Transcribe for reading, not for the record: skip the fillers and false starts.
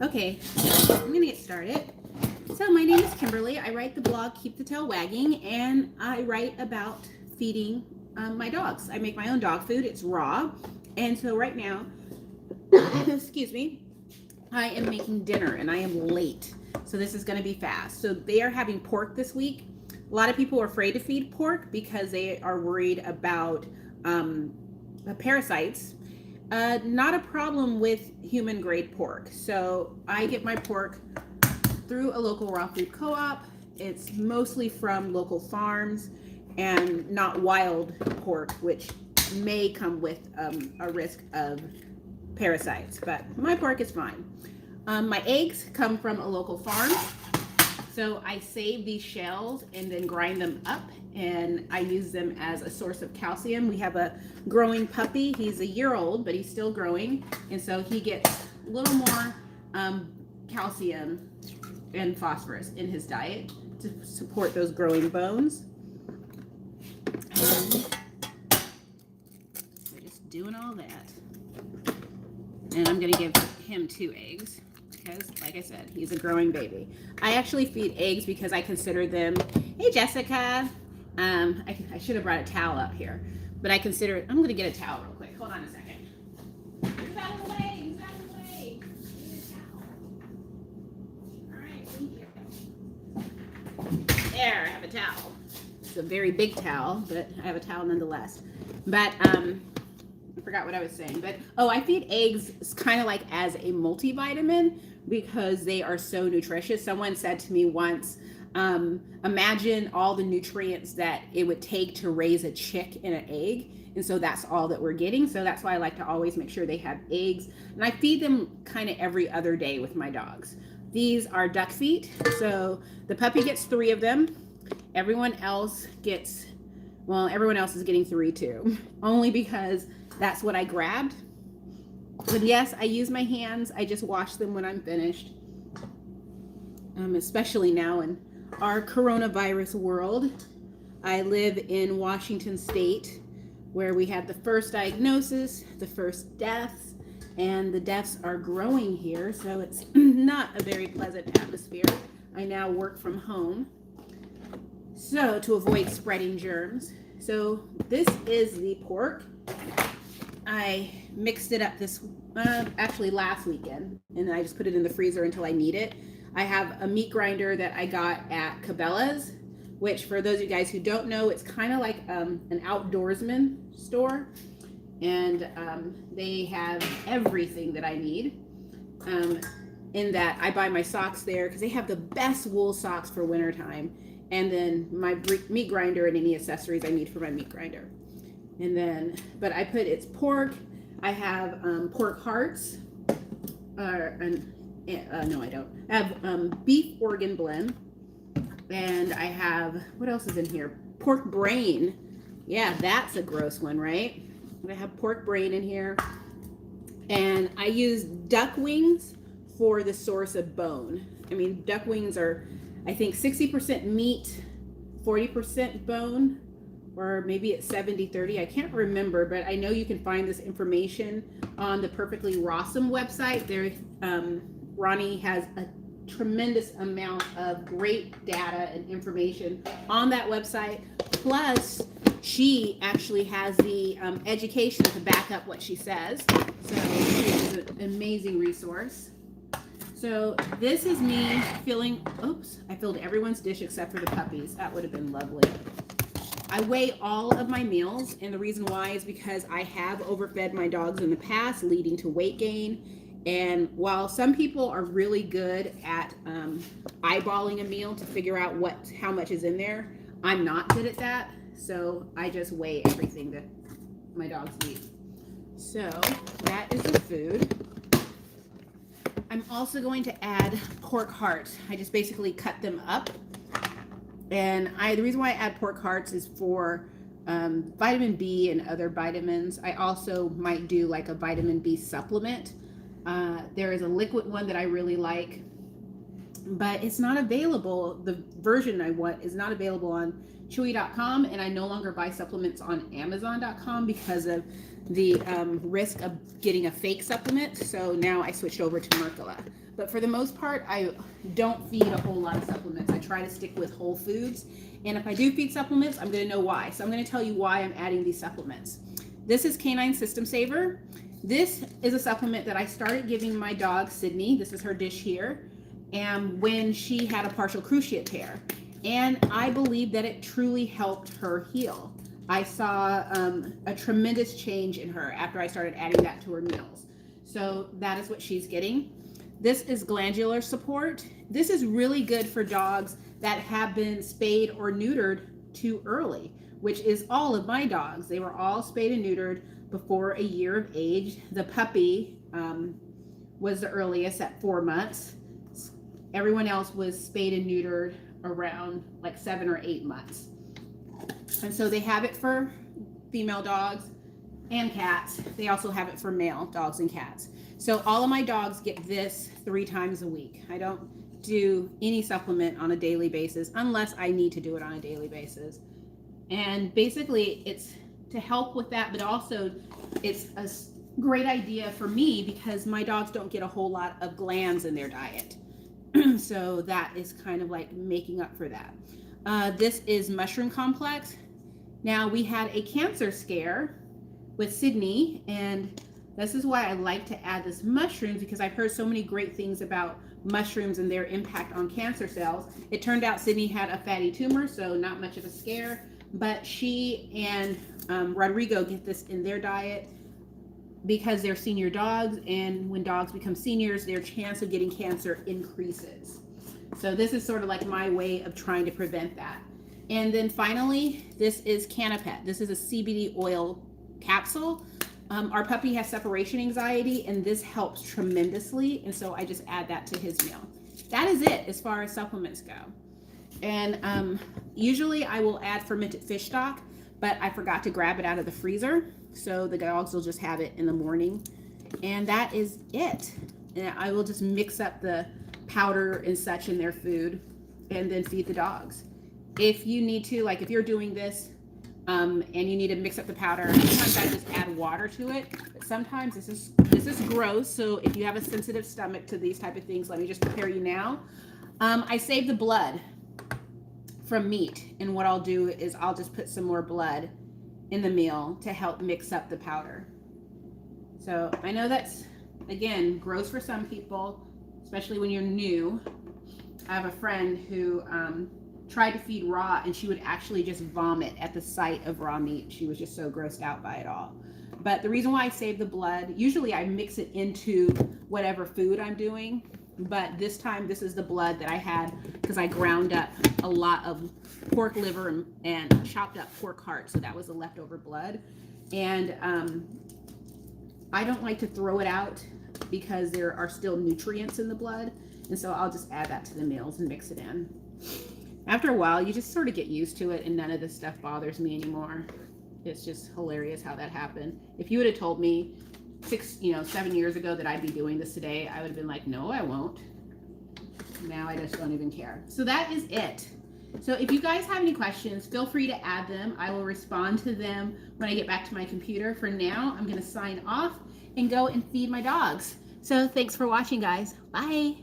Okay, I'm gonna get started. So my name is Kimberly. I write the blog Keep the Tail Wagging, and I write about feeding my dogs. I make my own dog food. It's raw. And so right now, excuse me, I am making dinner and I am late. So this is gonna be fast. So they are having pork this week. A lot of people are afraid to feed pork because they are worried about parasites. Not a problem with human grade pork. So I get my pork through a local raw food co-op. It's mostly from local farms and not wild pork, which may come with a risk of parasites, but my pork is fine. My eggs come from a local farm. So I save these shells and then grind them up, and I use them as a source of calcium. We have a growing puppy. He's a year old, but he's still growing. And so he gets a little more calcium and phosphorus in his diet to support those growing bones. We're just doing all that. And I'm going to give him 2 eggs. Because, like I said, he's a growing baby. I actually feed eggs because I consider them, hey Jessica, I should have brought a towel up here, but I consider it, I'm going to get a towel real quick. Hold on a second. He's out of the way, he's out of the way. Need a towel. All right, thank you. There, I have a towel. It's a very big towel, but I have a towel nonetheless. But, I forgot what I was saying, but I feed eggs kind of like as a multivitamin because they are so nutritious. Someone said to me once, imagine all the nutrients that it would take to raise a chick in an egg, and so that's all that we're getting. So that's why I like to always make sure they have eggs, and I feed them kind of every other day with my dogs. These are duck feet, so the puppy gets 3 of them. Everyone else is getting 3 too, only because that's what I grabbed. But yes, I use my hands. I just wash them when I'm finished. Especially now in our coronavirus world. I live in Washington State, where we had the first diagnosis, the first deaths, and the deaths are growing here, so it's not a very pleasant atmosphere. I now work from home, so to avoid spreading germs. So this is the pork. I mixed it up actually last weekend, and I just put it in the freezer until I need it. I have a meat grinder that I got at Cabela's, which for those of you guys who don't know, it's kind of like an outdoorsman store, and they have everything that I need. In that I buy my socks there because they have the best wool socks for wintertime, and then my meat grinder and any accessories I need for my meat grinder. And then, but I put it's pork. I have pork hearts. No, I don't. I have beef organ blend. And I have, what else is in here? Pork brain. Yeah, that's a gross one, right? I have pork brain in here. And I use duck wings for the source of bone. I mean, duck wings are, I think, 60% meat, 40% bone. Or maybe it's 70-30. I can't remember, but I know you can find this information on the Perfectly Rawsome website. There, Ronnie has a tremendous amount of great data and information on that website. Plus, she actually has the education to back up what she says. So it's an amazing resource. So this is me filling, I filled everyone's dish except for the puppies. That would have been lovely. I weigh all of my meals, and the reason why is because I have overfed my dogs in the past, leading to weight gain. And while some people are really good at eyeballing a meal to figure out how much is in there, I'm not good at that. So I just weigh everything that my dogs eat. So that is the food. I'm also going to add pork hearts. I just basically cut them up. And the reason why I add pork hearts is for vitamin B and other vitamins. I also might do like a vitamin B supplement. There is a liquid one that I really like, but it's not available. The version I want is not available on Chewy.com, and I no longer buy supplements on Amazon.com because of the risk of getting a fake supplement. So now I switched over to Mercola. But for the most part, I don't feed a whole lot of supplements. I try to stick with whole foods. And if I do feed supplements, I'm going to know why. So I'm going to tell you why I'm adding these supplements. This is Canine System Saver. This is a supplement that I started giving my dog, Sydney. This is her dish here. And when she had a partial cruciate tear. And I believe that it truly helped her heal. I saw a tremendous change in her after I started adding that to her meals. So that is what she's getting. This is glandular support. This is really good for dogs that have been spayed or neutered too early, which is all of my dogs. They were all spayed and neutered before a year of age. The puppy was the earliest at 4 months. Everyone else was spayed and neutered around like 7 or 8 months. And so they have it for female dogs and cats. They also have it for male dogs and cats. So all of my dogs get this 3 times a week. I don't do any supplement on a daily basis unless I need to do it on a daily basis. And basically it's to help with that, but also it's a great idea for me because my dogs don't get a whole lot of glands in their diet. So that is kind of like making up for that. This is Mushroom Complex. Now we had a cancer scare with Sydney, and this is why I like to add this mushrooms, because I've heard so many great things about mushrooms and their impact on cancer cells. It turned out Sydney had a fatty tumor, so not much of a scare, but she and Rodrigo get this in their diet because they're senior dogs, and when dogs become seniors, their chance of getting cancer increases. So this is sort of like my way of trying to prevent that. And then finally, this is Canapet. This is a CBD oil capsule. Our puppy has separation anxiety, and this helps tremendously. And so I just add that to his meal. That is it as far as supplements go. And usually I will add fermented fish stock, but I forgot to grab it out of the freezer. So the dogs will just have it in the morning. And that is it. And I will just mix up the powder and such in their food and then feed the dogs. If you need to, like if you're doing this and you need to mix up the powder, sometimes I just add water to it. But sometimes this is gross. So if you have a sensitive stomach to these type of things, let me just prepare you now. I save the blood from meat, and what I'll do is I'll just put some more blood in the meal to help mix up the powder. So I know that's, again, gross for some people, especially when you're new. I have a friend who tried to feed raw, and she would actually just vomit at the sight of raw meat. She was just so grossed out by it all. But the reason why I save the blood, usually I mix it into whatever food I'm doing, but this time this is the blood that I had because I ground up a lot of pork liver and chopped up pork heart, so that was the leftover blood. And I don't like to throw it out because there are still nutrients in the blood, and so I'll just add that to the meals and mix it in. After a while, you just sort of get used to it, and none of this stuff bothers me anymore. It's just hilarious how that happened. If you would have told me 7 years ago that I'd be doing this today, I would have been like, no, I won't. Now I just don't even care. So that is it. So if you guys have any questions, feel free to add them. I will respond to them when I get back to my computer. For now, I'm going to sign off and go and feed my dogs. So thanks for watching, guys. Bye.